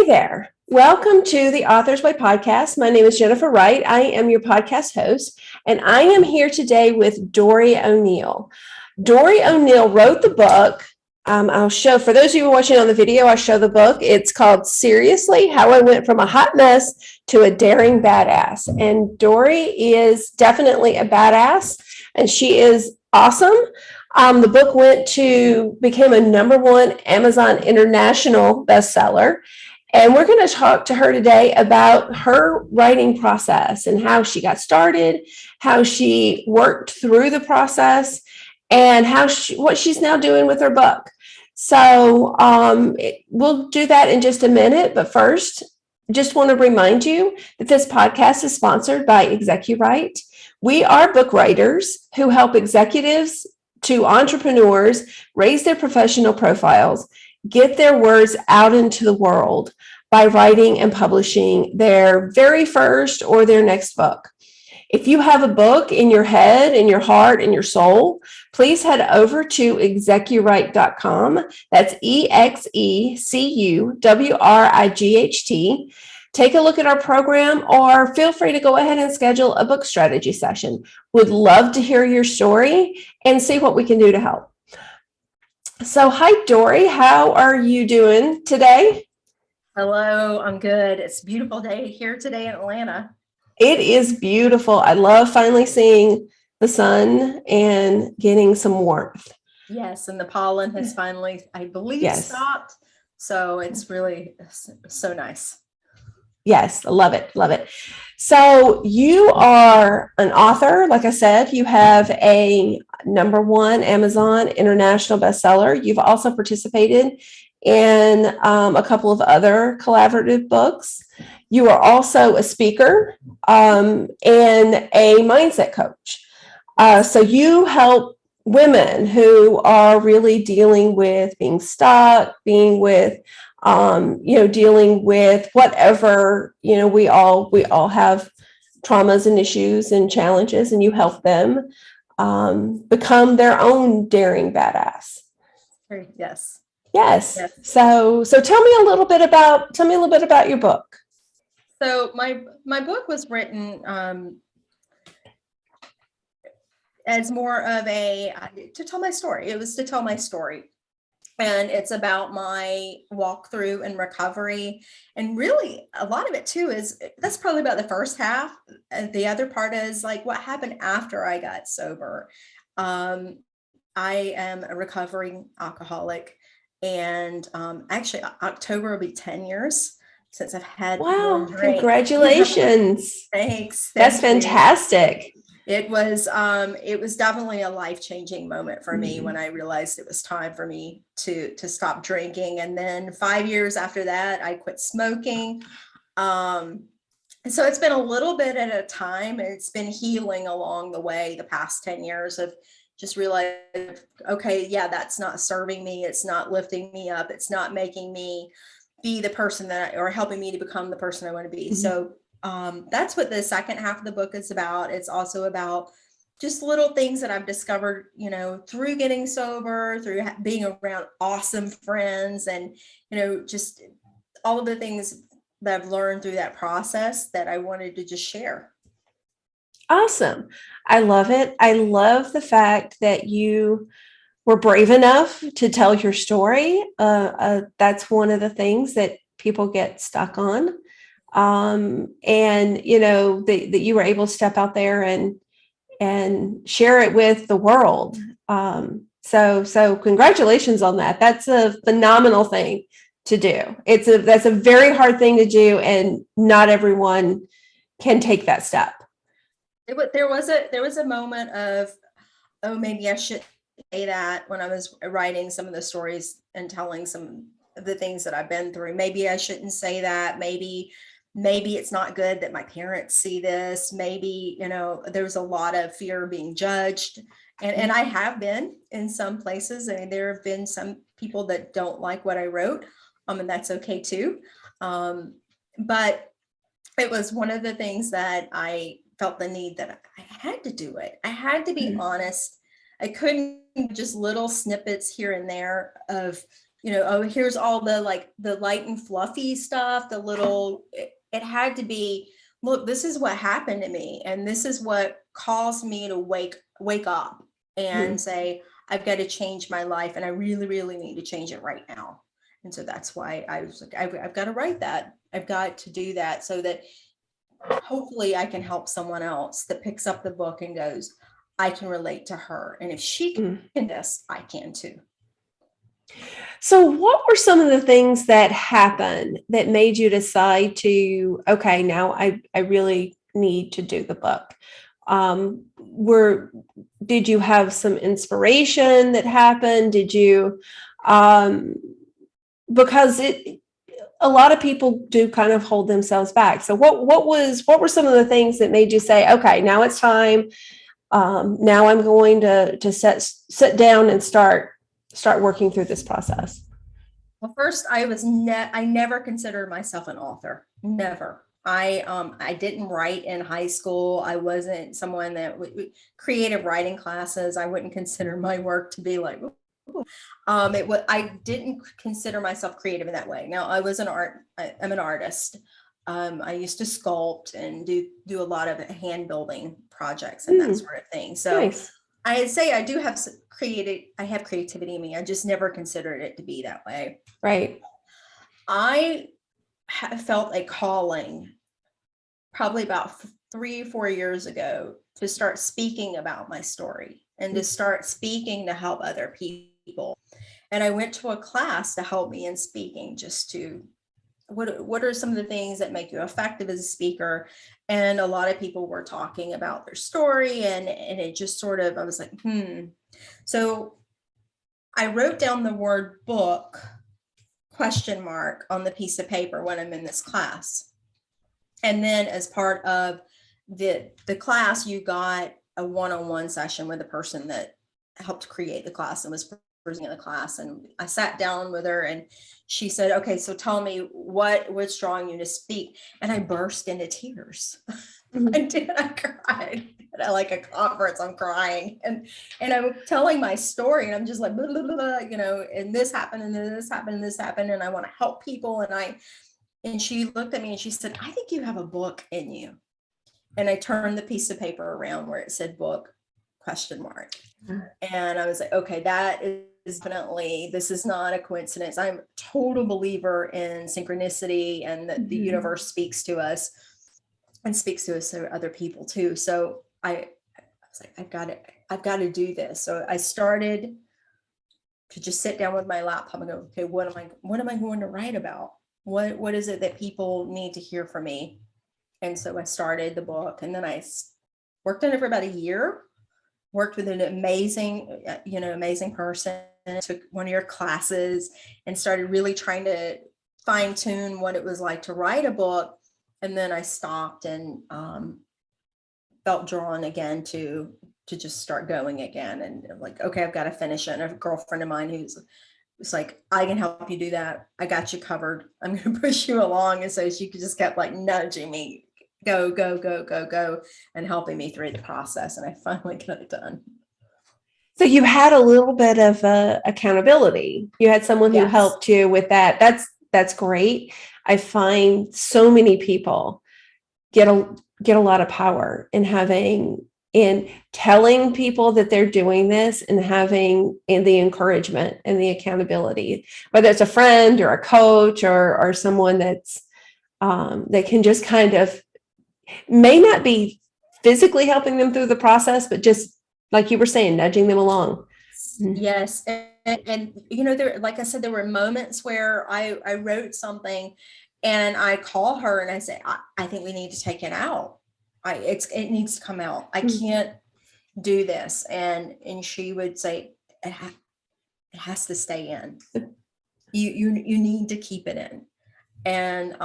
there. Welcome to the Author's Way podcast. My name is Jennifer Wright. I am your podcast host, and I am here today with Doree O'Neal. Doree O'Neal wrote the book. I'll show, for those of you who are watching on the video, I'll show the book. It's called Seriously, How I Went from a Hot Mess to a Daring Badass. And Doree is definitely a badass, and she is awesome. The book became a #1 Amazon International bestseller. And we're going to talk to her today about her writing process and how she got started, how she worked through the process, and what she's now doing with her book. So we'll do that in just a minute. But first, just want to remind you that this podcast is sponsored by ExecuWrite. We are book writers who help executives to entrepreneurs raise their professional profiles, get their words out into the world by writing and publishing their very first or their next book. If you have a book in your head, in your heart, in your soul, please head over to execuwrite.com. That's EXECUWRIGHT. Take a look at our program, or feel free to go ahead and schedule a book strategy session. Would love to hear your story and see what we can do to help. So, hi, Doree. How are you doing today? Hello, I'm good. It's a beautiful day here today in Atlanta. It is beautiful. I love finally seeing the sun and getting some warmth. Yes, and the pollen has finally, I believe, stopped. So it's really so nice. Yes, I love it. Love it. So you are an author. Like I said, you have a #1 Amazon International bestseller. You've also participated in a couple of other collaborative books. You are also a speaker and a mindset coach. So you help women who are really dealing with being stuck, dealing with whatever, we all have traumas and issues and challenges, and you help them become their own daring badass. Yes. So tell me a little bit about your book. So my book was written as more of to tell my story. It was to tell my story. And it's about my walkthrough and recovery. And really, a lot of it too that's probably about the first half. The other part is like what happened after I got sober. I am a recovering alcoholic, and actually October will be 10 years since I've had one drink. Congratulations. Thanks. That's fantastic. It was definitely a life-changing moment for me when I realized it was time for me to stop drinking. And then 5 years after that, I quit smoking. So it's been a little bit at a time, and it's been healing along the way the past 10 years of just realizing, okay, yeah, that's not serving me. It's not lifting me up. It's not making me be the person or helping me to become the person I want to be. Mm-hmm. So that's what the second half of the book is about. It's also about just little things that I've discovered, through getting sober, through being around awesome friends, and, just all of the things that I've learned through that process that I wanted to just share. Awesome. I love it. I love the fact that you were brave enough to tell your story. That's one of the things that people get stuck on. And that you were able to step out there and share it with the world. So congratulations on that. That's a phenomenal thing to do. That's a very hard thing to do, and not everyone can take that step. There was a moment of, oh, maybe I should say that when I was writing some of the stories and telling some of the things that I've been through. Maybe I shouldn't say that. Maybe it's not good that my parents see this. Maybe, there's a lot of fear of being judged. And I have been in some places. I mean, there have been some people that don't like what I wrote, and that's okay too. But it was one of the things that I felt the need that I had to do it. I had to be honest. I couldn't just little snippets here and there of, oh, here's all the like the light and fluffy stuff, the little, it had to be, look, this is what happened to me. And this is what caused me to wake up and say, I've got to change my life. And I really, really need to change it right now. And so that's why I was like, I've got to write that. I've got to do that so that hopefully I can help someone else that picks up the book and goes, I can relate to her. And if she can do this, I can too. So what were some of the things that happened that made you decide to, okay, now I really need to do the book? Did you have some inspiration that happened? Did you, because a lot of people do kind of hold themselves back. So what were some of the things that made you say, okay, now it's time. Now I'm going to sit down and start working through this process? Well, first, I never considered myself an author. Never. I didn't write in high school. I wasn't someone that creative writing classes. I wouldn't consider my work to be like, I didn't consider myself creative in that way. Now I'm an artist. I used to sculpt and do a lot of hand building projects and that sort of thing. So nice. I'd say I do have I have creativity in me. I just never considered it to be that way. Right. I felt a calling probably about 3 or 4 years ago to start speaking about my story and to start speaking to help other people. And I went to a class to help me in speaking, just to what are some of the things that make you effective as a speaker. And a lot of people were talking about their story, and it just sort of, I was like, So I wrote down the word book ? On the piece of paper when I'm in this class. And then as part of the class, you got a one-on-one session with the person that helped create the class and was presenting the class. And I sat down with her and she said, okay, so tell me what's drawing you to speak. And I burst into tears. I did. I cried at like a conference. I'm crying and I'm telling my story and I'm just like, blah, blah, blah, and this happened and this happened and this happened. And I want to help people. And she looked at me and she said, I think you have a book in you. And I turned the piece of paper around where it said book ? And I was like, okay, that is definitely, this is not a coincidence. I'm a total believer in synchronicity and that the universe speaks to us. And speaks to us to other people too. So I was like, I've got to do this. So I started to just sit down with my laptop and go, okay, what am I going to write about? What is it that people need to hear from me? And so I started the book, and then I worked on it for about a year, worked with an amazing person, took one of your classes and started really trying to fine tune what it was like to write a book. And then I stopped and felt drawn again to just start going again. And like, okay, I've got to finish it. And a girlfriend of mine was like, I can help you do that. I got you covered. I'm going to push you along. And so she just kept like nudging me, go, go, go, go, go, and helping me through the process. And I finally got it done. So you had a little bit of accountability. You had someone who helped you with that. That's great. I find so many people get a lot of power in telling people that they're doing this and having the encouragement and the accountability, whether it's a friend or a coach or someone that's that can just kind of may not be physically helping them through the process, but just like you were saying, nudging them along. Yes. And there, like I said, there were moments where I wrote something and I call her and I say, I think we need to take it out. It needs to come out. I can't do this. And she would say, it has to stay in. You need to keep it in. And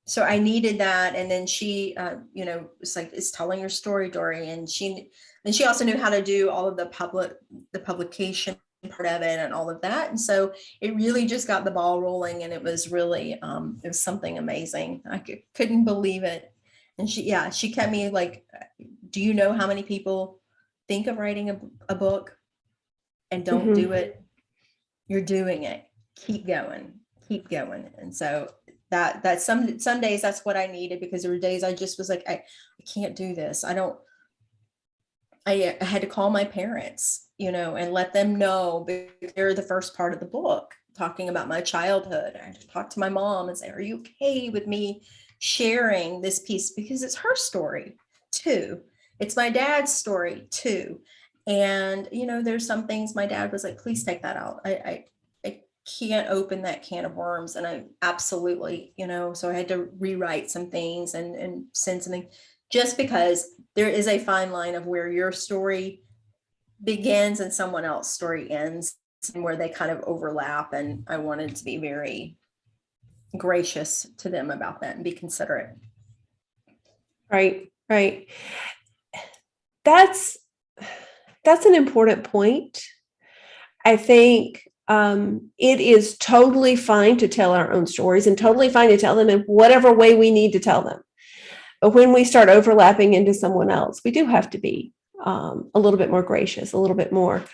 so I needed that. And then she, it's like, it's telling your story, Doree. And she also knew how to do all of the publication part of it and all of that. And so it really just got the ball rolling, and it was really, it was something amazing. I couldn't believe it. And she kept me like, do you know how many people think of writing a book and don't do it? you're doing it. Keep going. And so that some days that's what I needed, because there were days I just was like, I can't do this. I had to call my parents, and let them know, because they're the first part of the book, talking about my childhood. I had to talk to my mom and say, are you okay with me sharing this piece? Because it's her story too. It's my dad's story too. And, there's some things my dad was like, please take that out. I can't open that can of worms. And I absolutely, so I had to rewrite some things and send something, just because there is a fine line of where your story begins and someone else's story ends, and where they kind of overlap. And I wanted to be very gracious to them about that and be considerate. Right. That's an important point. I think it is totally fine to tell our own stories, and totally fine to tell them in whatever way we need to tell them. But when we start overlapping into someone else, we do have to be a little bit more gracious, a little bit more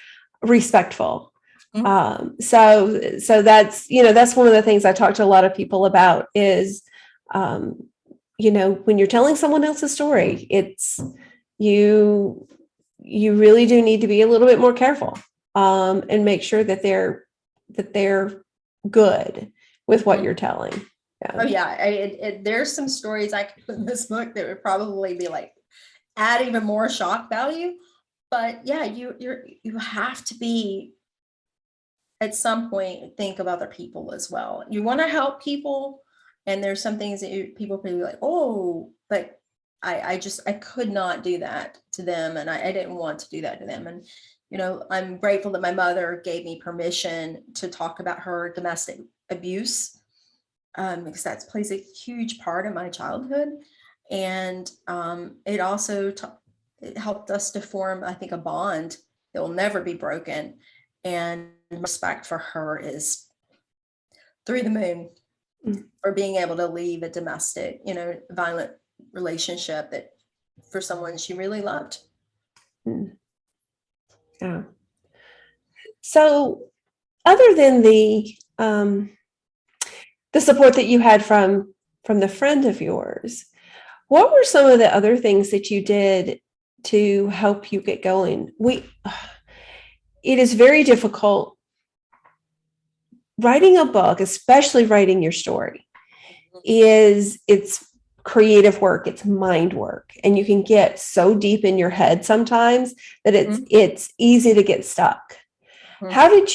respectful. Mm-hmm. So that's, that's one of the things I talk to a lot of people about is, when you're telling someone else's story, it's you really do need to be a little bit more careful, and make sure that they're good with what you're telling. Oh yeah, there's some stories I could put in this book that would probably be like add even more shock value. But yeah, you have to be, at some point, think of other people as well. You want to help people, and there's some things that people could be like, oh, but I could not do that to them, and I didn't want to do that to them. And I'm grateful that my mother gave me permission to talk about her domestic abuse, because that plays a huge part of my childhood. And it also it helped us to form, I think, a bond that will never be broken. And respect for her is through the moon, for being able to leave a domestic, violent relationship that for someone she really loved. Yeah. So other than the support that you had from the friend of yours, what were some of the other things that you did to help you get going? It is very difficult writing a book, especially writing your story. It's creative work, it's mind work, and you can get so deep in your head sometimes that it's easy to get stuck. What did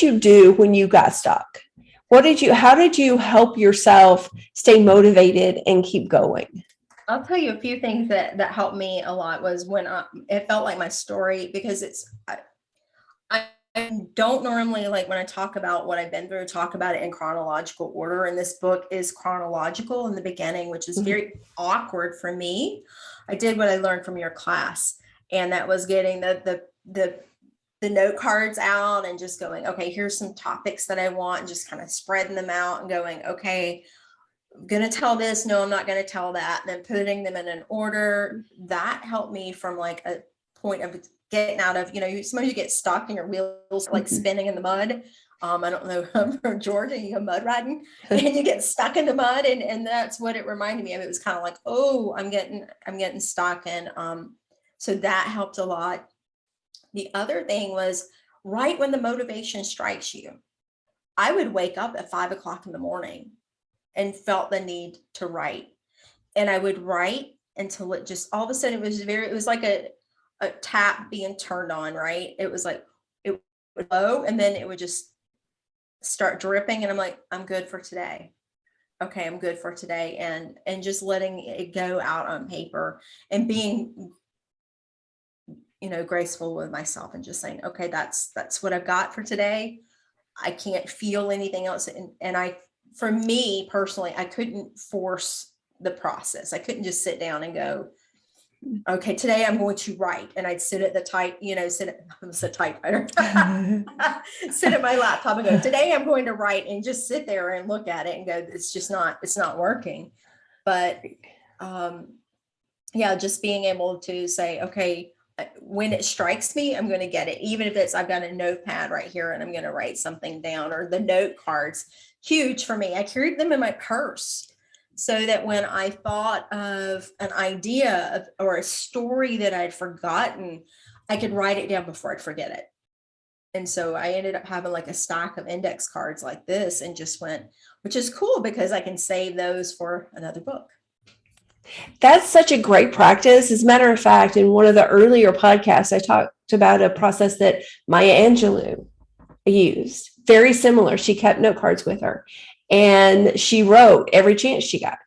you do when you got stuck? How did you help yourself stay motivated and keep going? I'll tell you a few things that helped me a lot was when it felt like my story, because I don't normally, like, when I talk about what I've been through, talk about it in chronological order. And this book is chronological in the beginning, which is very awkward for me. I did what I learned from your class, and that was getting the note cards out and just going, okay, here's some topics that I want, and just kind of spreading them out and going, okay, I'm going to tell this. No, I'm not going to tell that. And then putting them in an order. That helped me from like a point of getting out of, sometimes you get stuck and your wheels like spinning in the mud. I don't know, I'm from Georgia, you go mud riding and you get stuck in the mud. And that's what it reminded me of. It was kind of like, oh, I'm getting stuck. And so that helped a lot. The other thing was, right when the motivation strikes you, I would wake up at 5:00 in the morning and felt the need to write. And I would write until it just, all of a sudden, it was like a tap being turned on, right? It was like, it would low, and then it would just start dripping. And I'm like, I'm good for today. Okay, I'm good for today. And just letting it go out on paper and being, graceful with myself and just saying, okay, that's what I've got for today. I can't feel anything else. And for me personally, I couldn't force the process. I couldn't just sit down and go, okay, today I'm going to write. And I'd sit at the typewriter, sit at my laptop and go, today I'm going to write, and just sit there and look at it and go, it's not working. But just being able to say, okay, when it strikes me, I'm going to get it. Even if it's, I've got a notepad right here and I'm going to write something down, or the note cards, huge for me. I carried them in my purse so that when I thought of an idea or a story that I'd forgotten, I could write it down before I'd forget it. And so I ended up having like a stack of index cards like this, and just went, which is cool because I can save those for another book. That's such a great practice. As a matter of fact, in one of the earlier podcasts, I talked about a process that Maya Angelou used. Very similar. She kept note cards with her, and she wrote every chance she got.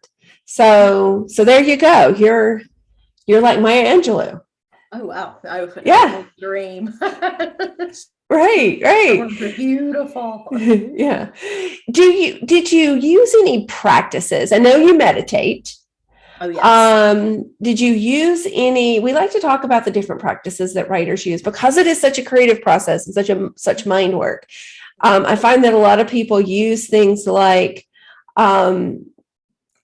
So there you go. You're like Maya Angelou. Oh wow! Yeah. Dream. Right. Beautiful. Yeah. Did you use any practices? I know you meditate. Oh, yes. Did you use any? We like to talk about the different practices that writers use because it is such a creative process and such mind work. I find that a lot of people use things like even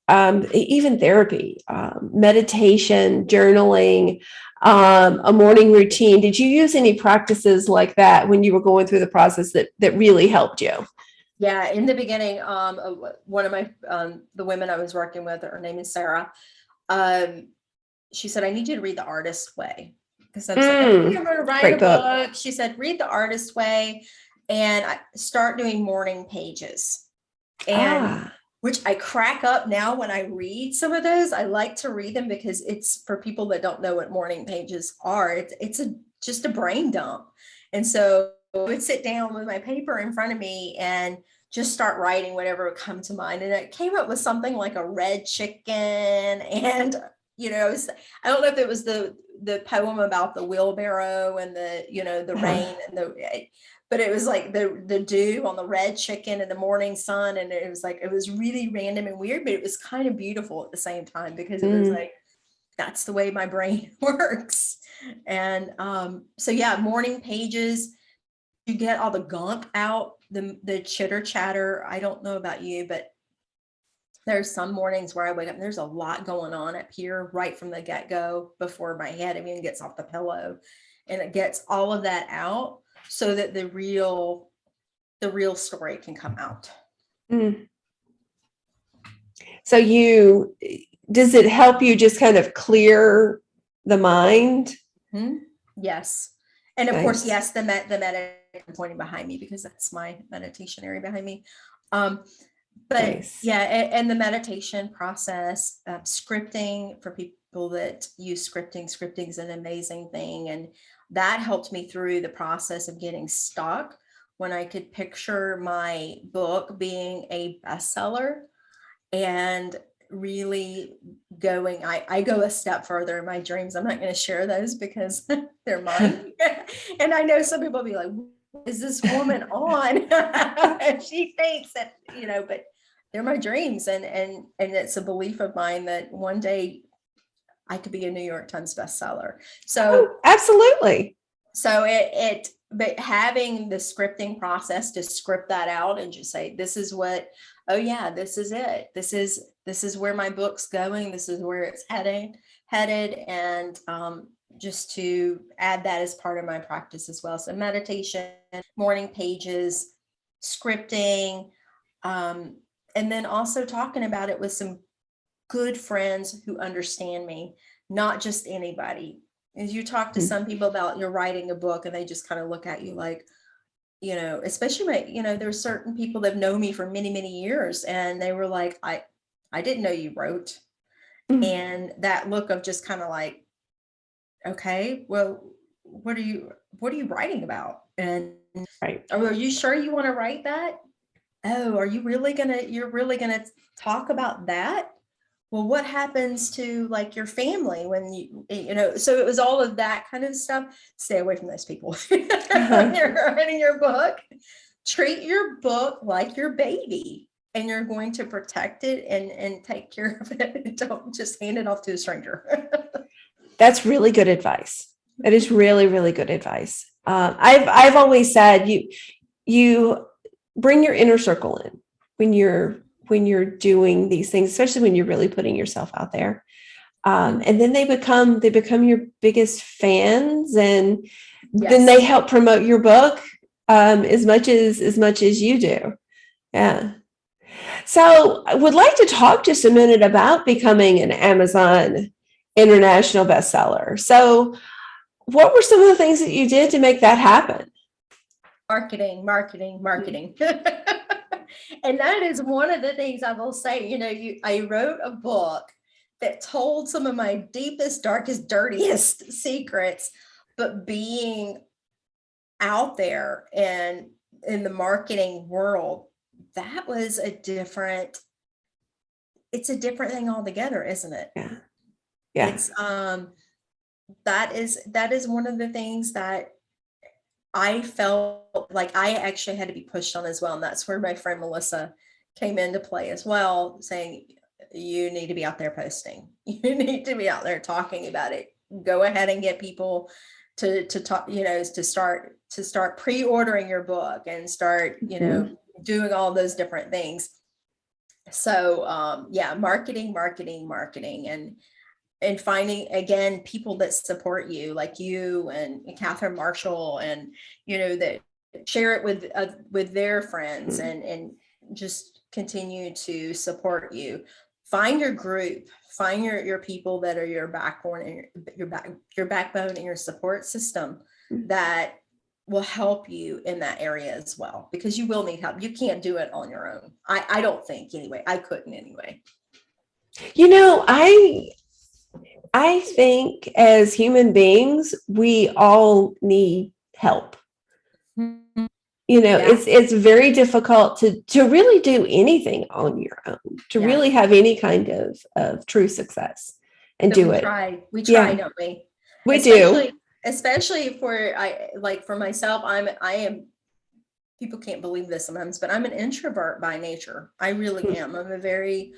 therapy, meditation, journaling, a morning routine. Did you use any practices like that when you were going through the process that really helped you? Yeah, in the beginning, one of my the women I was working with, her name is Sarah. She said, "I need you to read The Artist's Way," because I was like, "I'm going to write a book." She said, "Read The Artist's Way and start doing morning pages." And which I crack up now when I read some of those. I like to read them because it's for people that don't know what morning pages are. It's just a brain dump, and so I would sit down with my paper in front of me and just start writing whatever would come to mind. And it came up with something like a red chicken. And, I don't know if it was the poem about the wheelbarrow and the rain and but it was like the dew on the red chicken and the morning sun. And it was really random and weird, but it was kind of beautiful at the same time because it was like, that's the way my brain works. And so yeah, morning pages, you get all the gunk out, the chitter chatter. I don't know about you, but there's some mornings where I wake up and there's a lot going on up here right from the get-go before my head even gets off the pillow, and it gets all of that out so that the real story can come out. So does it help you just kind of clear the mind? Yes. And of course, yes, the meditation pointing behind me because that's my meditation area behind me. But yeah, and the meditation process, scripting for people that use scripting is an amazing thing. And that helped me through the process of getting stuck when I could picture my book being a bestseller and really going, I go a step further in my dreams. I'm not going to share those because they're mine. And I know some people will be like, what is this woman on? She thinks that, but they're my dreams. And it's a belief of mine that one day I could be a New York Times bestseller. So absolutely. So but having the scripting process to script that out and just say, this is what, oh yeah, this is it. This is where my book's going. This is where it's headed. And just to add that as part of my practice as well. So meditation, morning pages, scripting, and then also talking about it with some good friends who understand me, not just anybody. As you talk to some people about you're writing a book and they just kind of look at you like, especially there's certain people that know me for many, many years. And they were like, I didn't know you wrote. And that look of just kind of like, okay, well, what are you writing about? And are you sure you want to write that? Oh, you're really gonna talk about that? Well, what happens to like your family when so it was all of that kind of stuff. Stay away from those people. When you're writing your book, treat your book like your baby, and you're going to protect it and take care of it. Don't just hand it off to a stranger. That's really good advice. That is really, really good advice. I've always said you bring your inner circle in when you're doing these things, especially when you're really putting yourself out there. And then they become your biggest fans, and then Yes. they help promote your book as much as you do. Yeah. So I would like to talk just a minute about becoming an Amazon international bestseller. So what were some of the things that you did to make that happen? Marketing, marketing, marketing. And that is one of the things I will say. I wrote a book that told some of my deepest, darkest, dirtiest secrets, but being out there and in the marketing world, that was it's a different thing altogether, isn't it? Yeah. Yeah. It's that is one of the things that I felt like I actually had to be pushed on as well. And that's where my friend Melissa came into play as well, saying, you need to be out there posting. You need to be out there talking about it. Go ahead and get people to talk, to start pre-ordering your book and start, doing all those different things. So yeah, marketing, marketing, marketing, and finding again people that support you, like you and Catherine Marshall, and that share it with their friends, and just continue to support you. Find your group, find your people that are your backbone and your backbone and your support system that will help you in that area as well, because you will need help. You can't do it on your own. I don't think anyway. I couldn't anyway. I think as human beings, we all need help. Yeah. It's very difficult to really do anything on your own, to Yeah. really have any kind of true success and But do we it. try, Yeah. don't we? We do. Especially for myself, I am, people can't believe this sometimes, but I'm an introvert by nature. I really am. I'm a very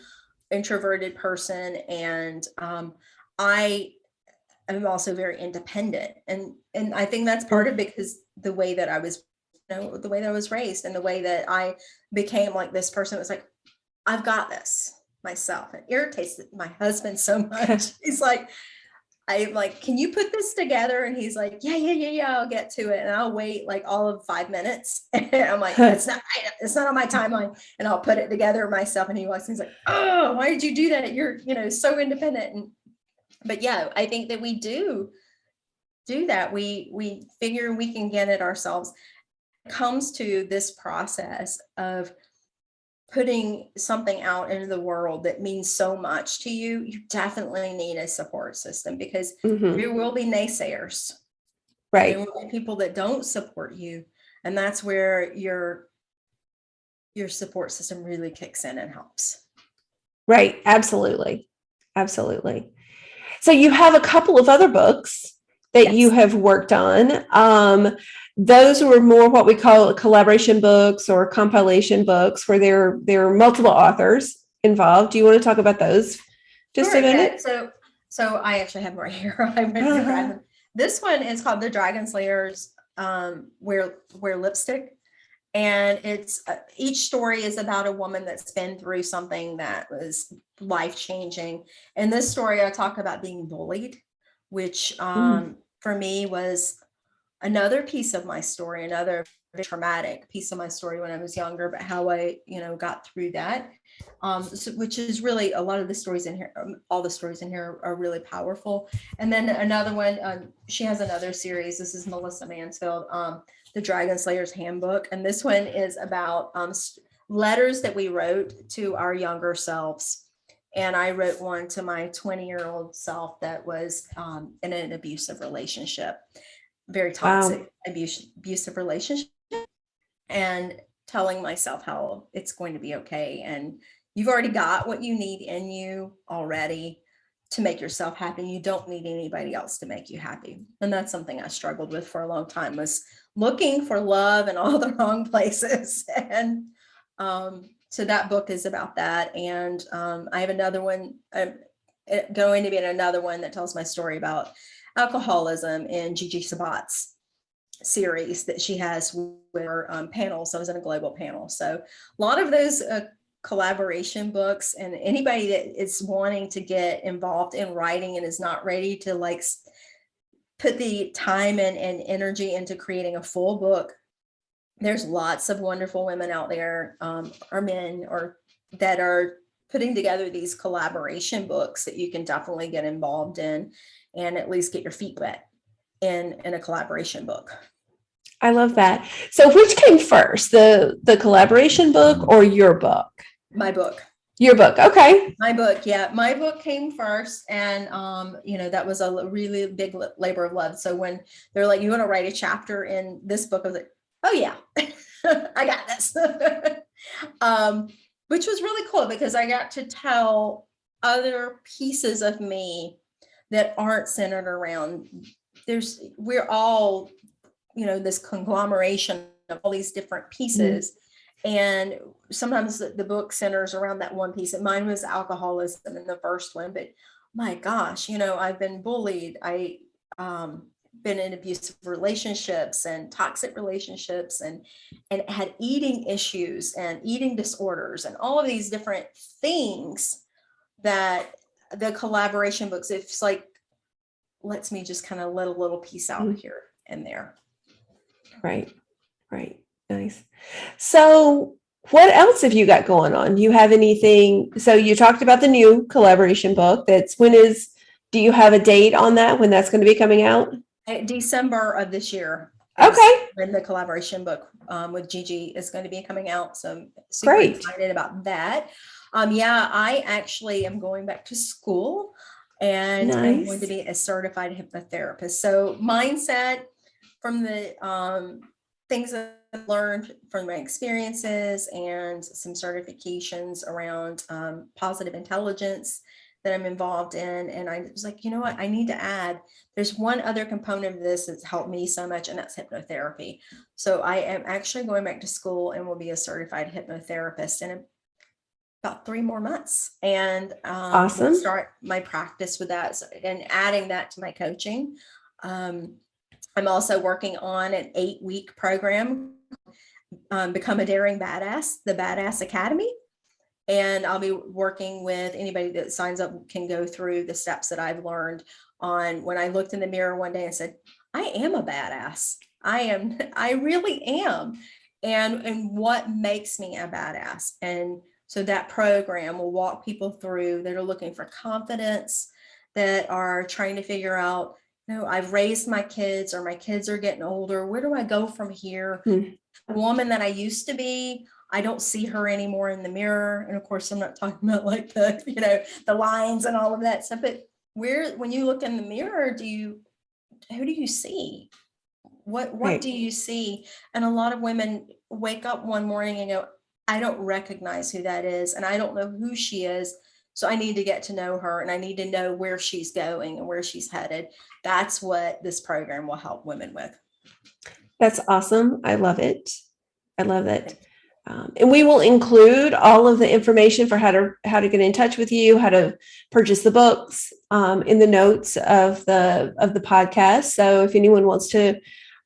introverted person, and I am also very independent, and I think that's part of it, because the way that I was, the way that I was raised, and the way that I became like this person that was like, I've got this myself. It irritates my husband so much. He's like, I'm like, can you put this together? And he's like, yeah, I'll get to it. And I'll wait like all of 5 minutes. And I'm like, it's not on my timeline. And I'll put it together myself. And he walks in, he's like, oh, why did you do that? You're, so independent. But yeah, I think that we do that. We figure we can get it ourselves. It comes to this process of putting something out into the world that means so much to you. You definitely need a support system, because there will be naysayers. Right. There will be people that don't support you. And that's where your support system really kicks in and helps. Right. Absolutely. Absolutely. So you have a couple of other books that you have worked on. Those were more what we call collaboration books or compilation books, where there are multiple authors involved. Do you want to talk about those just a minute? Yeah. So I actually have them right here. I went to grab them. This one is called The Dragon Slayers Wear Lipstick. And it's each story is about a woman that's been through something that was life-changing. In this story, I talk about being bullied, which for me was another piece of my story, another traumatic piece of my story when I was younger, but how I, got through that. Which is really a lot of the stories in here, all the stories in here are really powerful. And then another one, she has another series. This is Melissa Mansfield, The Dragon Slayer's Handbook. And this one is about letters that we wrote to our younger selves. And I wrote one to my 20-year-old self that was in an abusive relationship, very toxic, abusive relationship, and telling myself how it's going to be okay. And you've already got what you need in you already to make yourself happy. You don't need anybody else to make you happy. And that's something I struggled with for a long time, was looking for love in all the wrong places. And so that book is about that. And I have another one, going to be another one that tells my story about alcoholism in Gigi Sabat's series that she has with her panels. I was in a global panel. So a lot of those collaboration books, and anybody that is wanting to get involved in writing and is not ready to like put the time and energy into creating a full book, there's lots of wonderful women out there, or men, or that are putting together these collaboration books that you can definitely get involved in and at least get your feet wet in a collaboration book. I love that. So which came first, the collaboration book or your book? My book. Your book. Okay. My book. Yeah. My book came first. And, that was a really big labor of love. So when they're like, you want to write a chapter in this book, I was like, oh yeah, I got this. Which was really cool because I got to tell other pieces of me that aren't centered around we're all, this conglomeration of all these different pieces. And sometimes the book centers around that one piece. And mine was alcoholism in the first one, but my gosh, I've been bullied. I been in abusive relationships and toxic relationships and had eating issues and eating disorders and all of these different things that the collaboration books, it's like, lets me just kind of let a little piece out here and there. Right. Nice. So what else have you got going on? Do you have anything? So you talked about the new collaboration book. Do you have a date on that, when that's going to be coming out? December of this year. Okay. When the collaboration book with Gigi is going to be coming out. So I'm super excited about that. I actually am going back to school and I'm going to be a certified hypnotherapist. So mindset from the things that I've learned from my experiences and some certifications around positive intelligence that I'm involved in. And I was like, you know what, I need to add, there's one other component of this that's helped me so much, and that's hypnotherapy. So I am actually going back to school and will be a certified hypnotherapist in about 3 more months. And awesome. Start my practice with that and adding that to my coaching. I'm also working on an 8-week program, Become a Daring Badass, the Badass Academy. And I'll be working with anybody that signs up can go through the steps that I've learned on when I looked in the mirror one day and said, I am a badass. I really am. And what makes me a badass. And so that program will walk people through that are looking for confidence, that are trying to figure out, I've raised my kids, or my kids are getting older. Where do I go from here? The woman that I used to be, I don't see her anymore in the mirror. And of course, I'm not talking about like the lines and all of that stuff, but when you look in the mirror, who do you see? What do you see? And a lot of women wake up one morning and go, I don't recognize who that is. And I don't know who she is. So I need to get to know her, and I need to know where she's going and where she's headed. That's what this program will help women with. That's awesome. I love it. I love it. And we will include all of the information for how to get in touch with you, how to purchase the books in the notes of the podcast. So if anyone wants to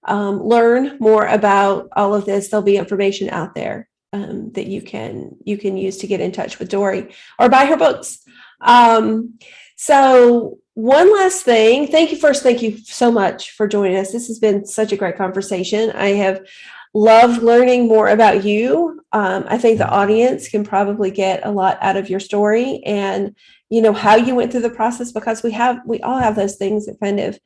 learn more about all of this, there'll be information out there that you can use to get in touch with Doree or buy her books. So one last thing. Thank you so much for joining us. This has been such a great conversation. I have loved learning more about you. I think the audience can probably get a lot out of your story and, how you went through the process, because we all have those things that kind of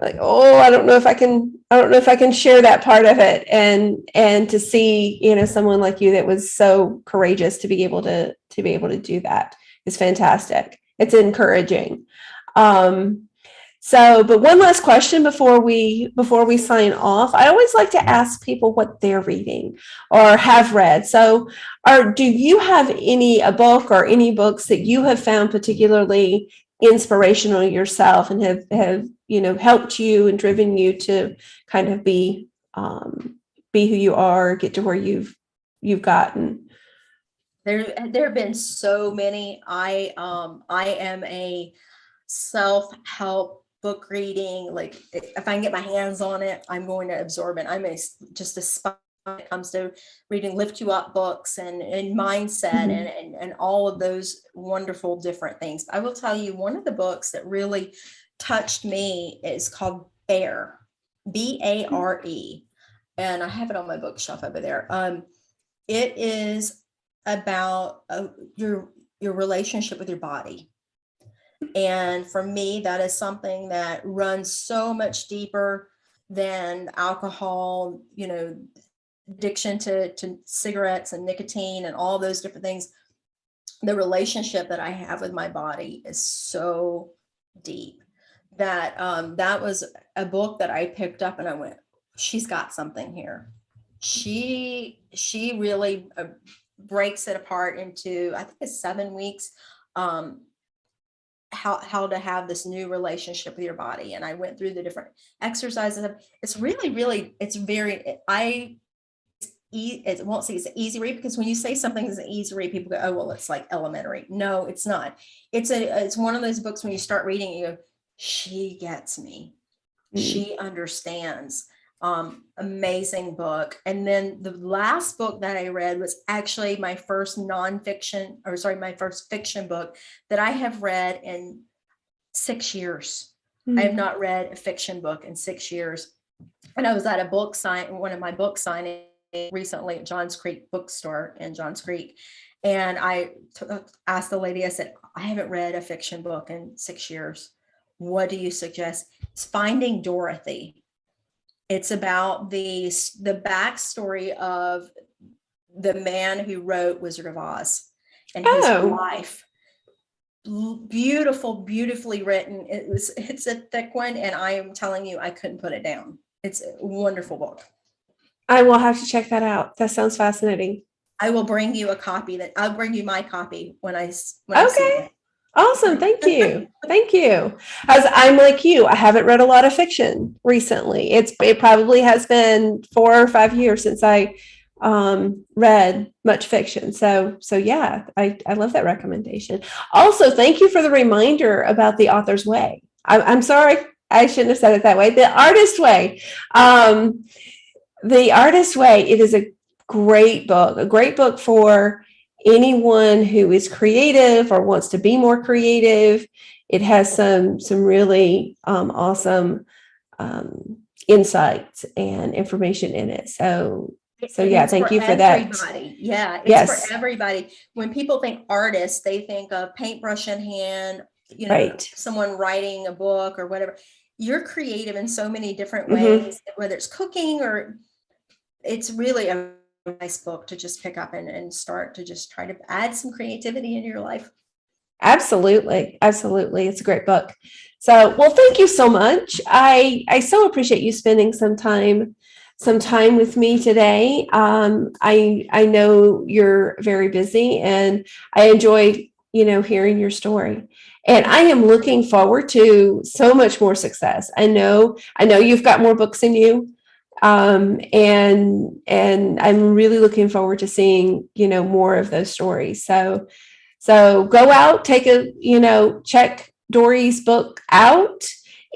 like, oh, I don't know if I can share that part of it. And to see, someone like you that was so courageous to be able to do that is fantastic. It's encouraging. But one last question before we sign off. I always like to ask people what they're reading or have read. So do you have a book or any books that you have found particularly inspirational yourself and have helped you and driven you to kind of be who you are, get to where you've gotten? There have been so many. I am a self-help book reading. Like if I can get my hands on it, I'm going to absorb it. I'm just a sponge when it comes to reading lift you up books and mindset and all of those wonderful different things. I will tell you, one of the books that really touched me is called Bare, Bare. And I have it on my bookshelf over there. It is about your relationship with your body. And for me, that is something that runs so much deeper than alcohol, addiction to cigarettes and nicotine and all those different things. The relationship that I have with my body is so deep that that was a book that I picked up and I went, she's got something here. She really breaks it apart into, I think it's 7 weeks, how to have this new relationship with your body. And I went through the different exercises. It's really, it's very, it won't say it's an easy read, because when you say something is an easy read, people go, oh, well, it's like elementary. No, it's not. It's one of those books when you start reading, you go, she gets me. She understands. Amazing book. And then the last book that I read was actually my first my first fiction book that I have read in 6 years. I have not read a fiction book in 6 years. And I was at a book sign, one of my book signings recently at Johns Creek bookstore in Johns Creek. And I asked the lady, I said, I haven't read a fiction book in 6 years. What do you suggest? It's Finding Dorothy. It's about the backstory of the man who wrote Wizard of Oz and his life. Beautifully written. It's a thick one, and I am telling you, I couldn't put it down. It's a wonderful book. I will have to check that out. That sounds fascinating. I will bring you a copy. I'll bring you my copy when I see it. Awesome. Thank you. Thank you. As I'm like you, I haven't read a lot of fiction recently. It probably has been 4 or 5 years since I read much fiction. So yeah, I love that recommendation. Also, thank you for the reminder about The Author's Way. I'm sorry, I shouldn't have said it that way. The Artist Way. The Artist Way. It is a great book for anyone who is creative or wants to be more creative. It has some really awesome insights and information in it. So yeah, thank you for that. Yeah, it's for everybody. When people think artists, they think of paintbrush in hand, someone writing a book or whatever. You're creative in so many different ways, whether it's cooking or it's really a nice book to just pick up and start to just try to add some creativity into your life. Absolutely. It's a great book. So, well, thank you so much. I so appreciate you spending some time with me today. I know you're very busy, and I enjoy, hearing your story. And I am looking forward to so much more success. I know you've got more books in you. And I'm really looking forward to seeing, more of those stories. So go out, check Doree's book out.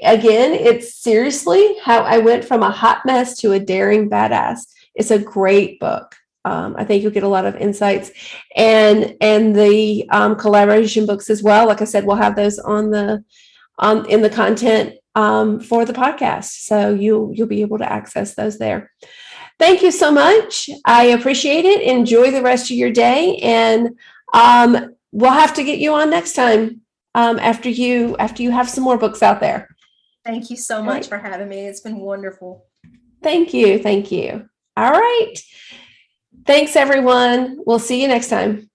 Again, it's seriously how I went from a hot mess to a daring badass. It's a great book. I think you'll get a lot of insights, and the collaboration books as well. Like I said, we'll have those in the content for the podcast. So you'll be able to access those there. Thank you so much. I appreciate it. Enjoy the rest of your day. And we'll have to get you on next time after you have some more books out there. Thank you so much for having me. It's been wonderful. Thank you. All right. Thanks, everyone. We'll see you next time.